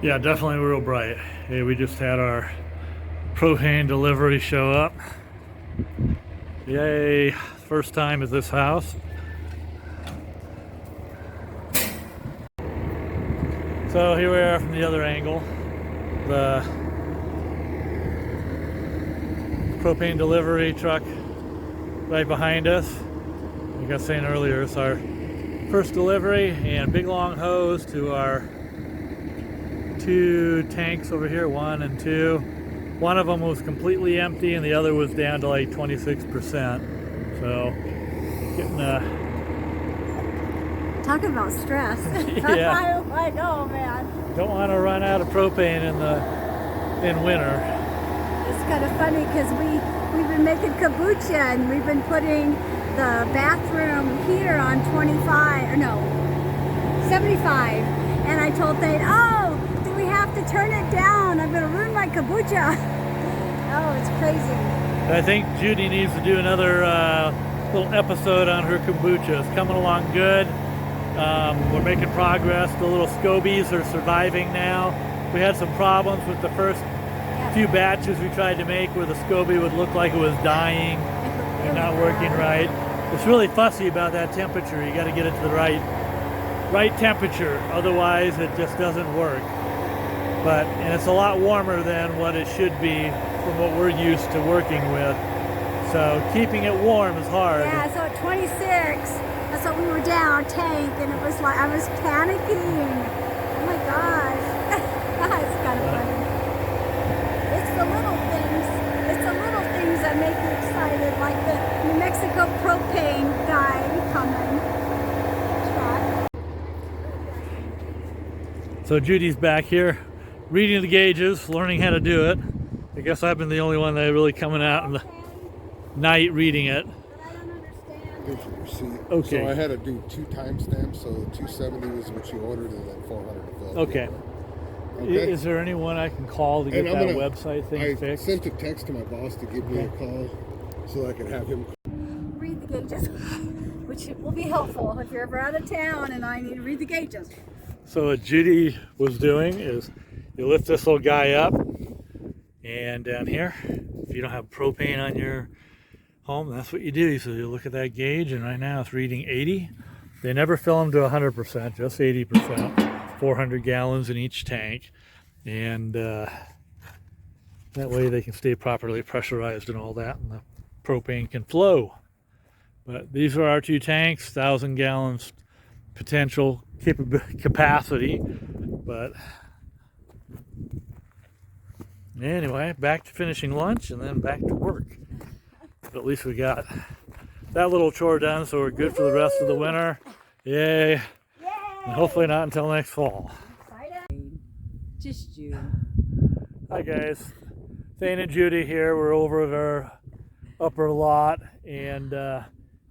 Yeah, definitely real bright. Hey, we just had our propane delivery show up. Yay, first time at this house. So here we are from the other angle. The propane delivery truck right behind us. Like I was saying earlier, it's our first delivery, and big long hose to our two tanks over here, 1 and 2. One of them was completely empty and the other was down to like 26%. So getting talk about stress. Yeah. I'm like, oh man. Don't want to run out of propane in winter. It's kind of funny because we've been making kombucha and we've been putting the bathroom heater on 25 or no 75, and I told Thane, oh, do we have to turn it down? I'm gonna ruin my kombucha. Oh, it's crazy. I think Judy needs to do another little episode on her kombucha. It's coming along good. We're making progress. The little scobies are surviving now. We had some problems with the first few batches we tried to make where the SCOBY would look like it was dying and not working right. It's really fussy about that temperature. You got to get it to the right temperature, otherwise it just doesn't work. And it's a lot warmer than what it should be from what we're used to working with. So keeping it warm is hard. Yeah, so at 26, that's what we were down our tank, and it was like I was panicking. Oh my gosh. It's kind of funny. It's the little things. It's the little things that make me excited, like the New Mexico propane guy coming. So Judy's back here reading the gauges, learning how to do it. I guess I've been the only one that really coming out in the night reading it. But I don't understand. Here's your receipt. Okay. So I had to do 2 timestamps, so 270 was what you ordered and then 400 to fill. Okay. Okay. Is there anyone I can call to get that website thing fixed? I sent a text to my boss to give me a call so I could have him Read the gauges, which will be helpful if you're ever out of town and I need to read the gauges. So what Judy was doing is you lift this little guy up, and down here, if you don't have propane on your home, that's what you do. So you look at that gauge, and right now it's reading 80. They never fill them to 100%, just 80%. 400 gallons in each tank, and that way they can stay properly pressurized and all that, and the propane can flow. But these are our 2 tanks, 1,000 gallons potential capacity. But anyway, back to finishing lunch and then back to work. But at least we got that little chore done, so we're good for the rest of the winter. Yay! And hopefully not until next fall. Just you. Hi guys, Thane and Judy here. We're over at our upper lot, and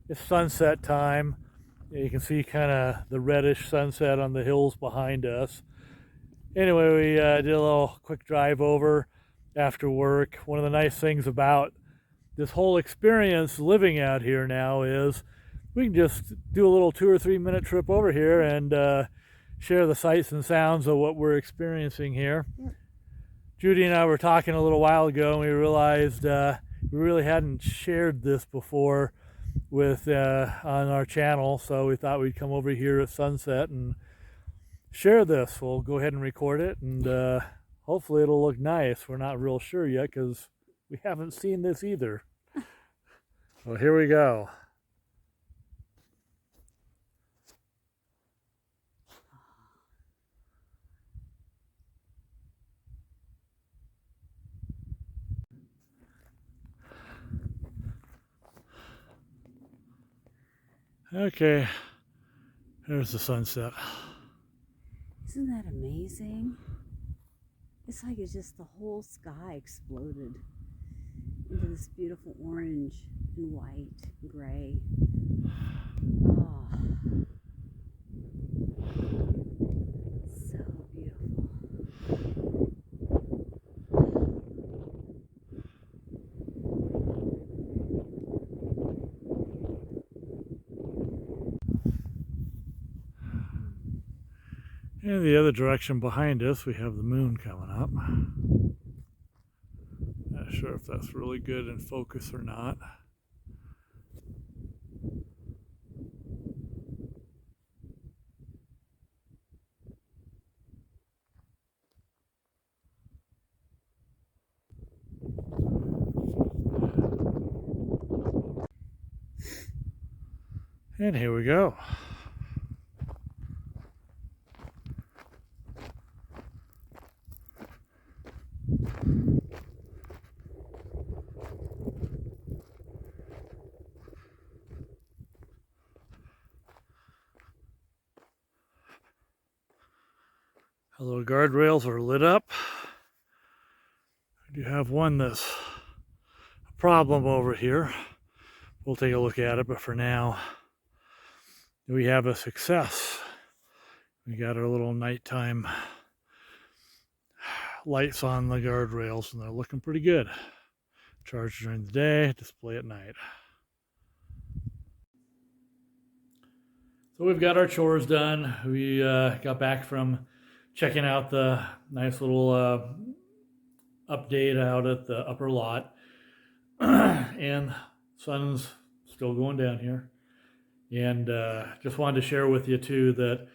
it's sunset time. You can see kind of the reddish sunset on the hills behind us. Anyway, we did a little quick drive over after work. One of the nice things about this whole experience living out here now is we can just do a little 2 or 3 minute trip over here and share the sights and sounds of what we're experiencing here. Judy and I were talking a little while ago, and we realized we really hadn't shared this before with on our channel, so we thought we'd come over here at sunset and share this. We'll go ahead and record it, and hopefully it'll look nice. We're not real sure yet because we haven't seen this either. Well, here we go. Okay, there's the sunset. Isn't that amazing? It's like it's just the whole sky exploded into this beautiful orange and white and gray. Oh, so beautiful. And the other direction behind us, we have the moon coming up. Not sure if that's really good in focus or not. And here we go. The little guardrails are lit up. We do have one that's a problem over here. We'll take a look at it, but for now, we have a success. We got our little nighttime lights on the guardrails, and they're looking pretty good. Charge during the day, display at night. So we've got our chores done. We got back from checking out the nice little update out at the upper lot. And sun's still going down here. And just wanted to share with you too that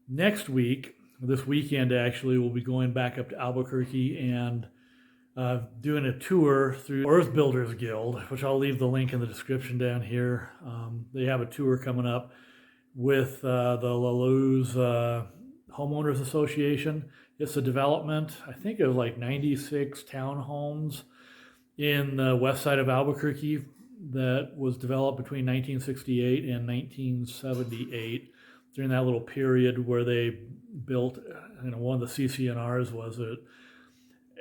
next week, this weekend actually, we'll be going back up to Albuquerque and doing a tour through Earth Builders Guild, which I'll leave the link in the description down here. They have a tour coming up with the La Luz Homeowners Association. It's a development, I think, of like 96 townhomes in the west side of Albuquerque that was developed between 1968 and 1978. During that little period where they built, one of the CC&Rs was that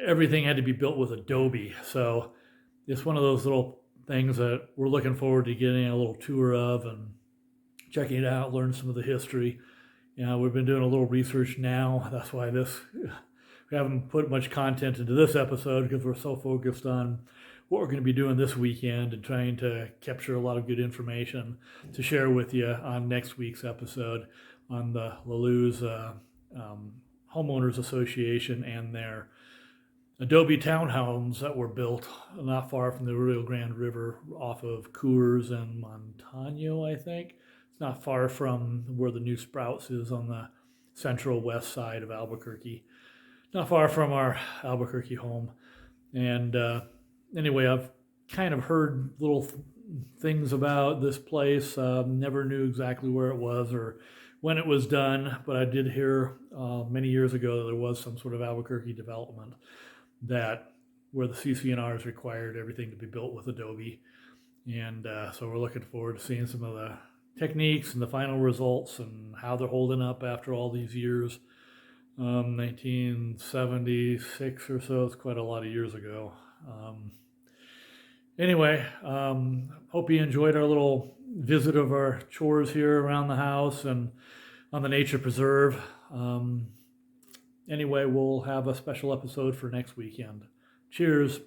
everything had to be built with adobe. So it's one of those little things that we're looking forward to getting a little tour of and checking it out, learn some of the history. We've been doing a little research now. That's why we haven't put much content into this episode, because we're so focused on what we're going to be doing this weekend and trying to capture a lot of good information to share with you on next week's episode on the La Luz Homeowners Association and their adobe townhomes that were built not far from the Rio Grande River off of Coors and Montano, I think. It's not far from where the new Sprouts is on the central west side of Albuquerque. Not far from our Albuquerque home. And anyway, I've kind of heard little things about this place. Never knew exactly where it was or when it was done, but I did hear many years ago that there was some sort of Albuquerque development where the CC&Rs required everything to be built with adobe. And so we're looking forward to seeing some of the techniques and the final results and how they're holding up after all these years. 1976 or so, it's quite a lot of years ago. Anyway, hope you enjoyed our little visit of our chores here around the house and on the nature preserve. Anyway, we'll have a special episode for next weekend. Cheers.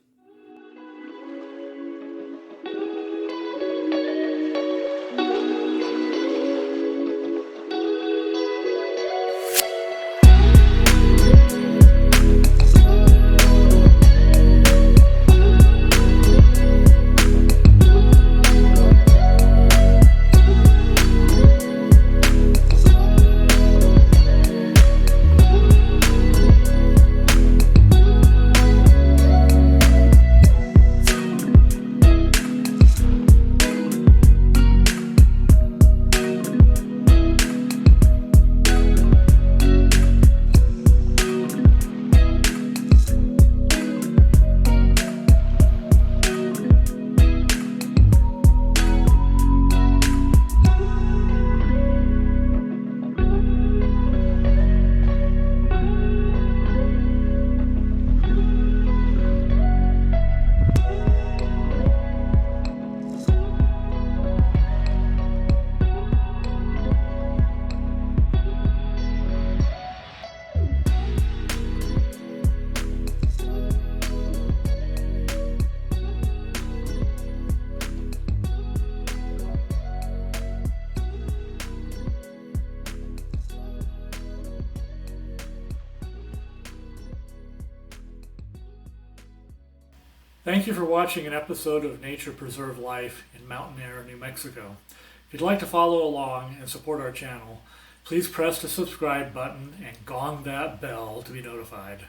Thank you for watching an episode of Nature Preserve Life in Mountain Air, New Mexico. If you'd like to follow along and support our channel, please press the subscribe button and gong that bell to be notified.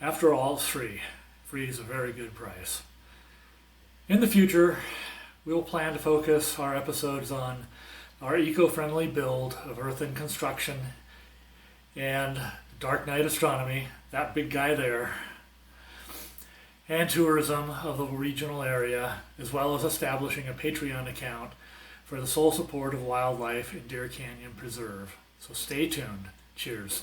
After all, it's free. Free is a very good price. In the future, we will plan to focus our episodes on our eco-friendly build of earthen construction and dark night astronomy, that big guy there, and tourism of the regional area, as well as establishing a Patreon account for the sole support of wildlife in Deer Canyon Preserve. So stay tuned. Cheers.